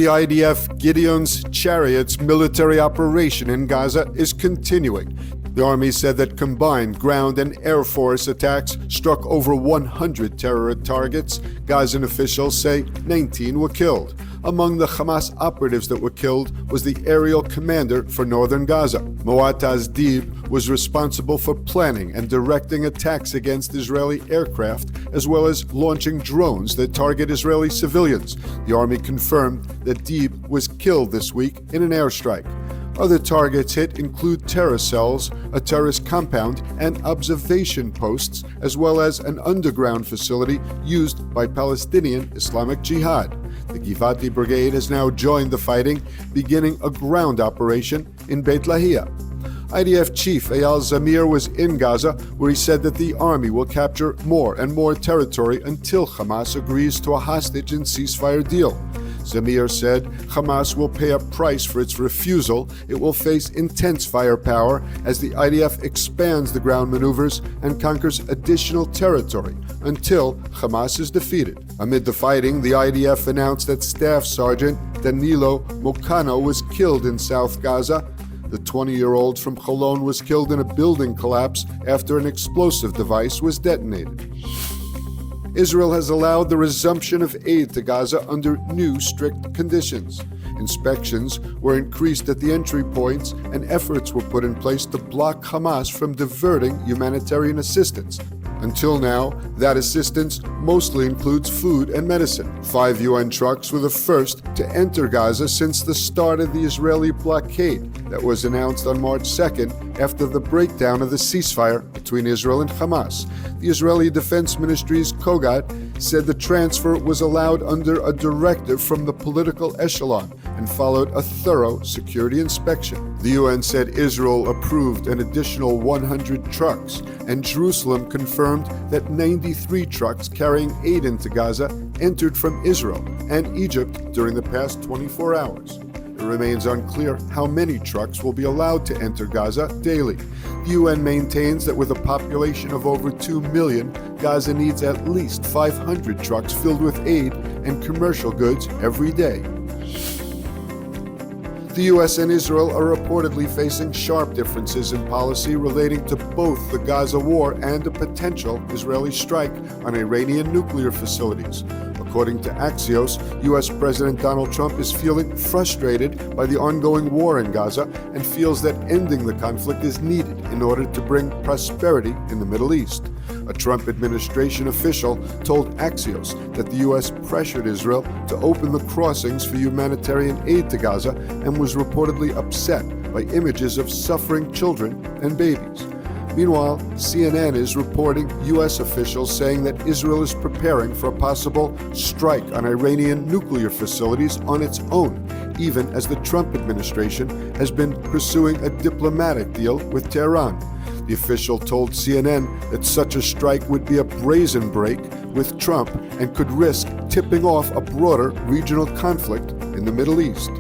The IDF Gideon's Chariots military operation in Gaza is continuing. The army said that combined ground and air force attacks struck over 100 terror targets. Gazan officials say 19 were killed. Among the Hamas operatives that were killed was the aerial commander for northern Gaza. Mu'attaz Deeb was responsible for planning and directing attacks against Israeli aircraft, as well as launching drones that target Israeli civilians. The army confirmed that Deeb was killed this week in an airstrike. Other targets hit include terror cells, a terrorist compound, and observation posts, as well as an underground facility used by Palestinian Islamic Jihad. The Givati Brigade has now joined the fighting, beginning a ground operation in Beit Lahia. IDF Chief Eyal Zamir was in Gaza, where he said that the army will capture more and more territory until Hamas agrees to a hostage and ceasefire deal. Zamir said Hamas will pay a price for its refusal. It will face intense firepower as the IDF expands the ground maneuvers and conquers additional territory until Hamas is defeated. Amid the fighting, the IDF announced that Staff Sergeant Danilo Mocano was killed in South Gaza. The 20-year-old from Cholon was killed in a building collapse after an explosive device was detonated. Israel has allowed the resumption of aid to Gaza under new strict conditions. Inspections were increased at the entry points, and efforts were put in place to block Hamas from diverting humanitarian assistance. Until now, that assistance mostly includes food and medicine. 5 UN trucks were the first to enter Gaza since the start of the Israeli blockade that was announced on March 2nd after the breakdown of the ceasefire between Israel and Hamas. The Israeli Defense Ministry's Kogat said the transfer was allowed under a directive from the political echelon and followed a thorough security inspection. The UN said Israel approved an additional 100 trucks, and Jerusalem confirmed that 93 trucks carrying aid into Gaza entered from Israel and Egypt during the past 24 hours. It remains unclear how many trucks will be allowed to enter Gaza daily. The UN maintains that with a population of over 2 million, Gaza needs at least 500 trucks filled with aid and commercial goods every day. The U.S. and Israel are reportedly facing sharp differences in policy relating to both the Gaza war and a potential Israeli strike on Iranian nuclear facilities. According to Axios, U.S. President Donald Trump is feeling frustrated by the ongoing war in Gaza and feels that ending the conflict is needed in order to bring prosperity in the Middle East. A Trump administration official told Axios that the U.S. pressured Israel to open the crossings for humanitarian aid to Gaza and was reportedly upset by images of suffering children and babies. Meanwhile, CNN is reporting U.S. officials saying that Israel is preparing for a possible strike on Iranian nuclear facilities on its own, even as the Trump administration has been pursuing a diplomatic deal with Tehran. The official told CNN that such a strike would be a brazen break with Trump and could risk tipping off a broader regional conflict in the Middle East.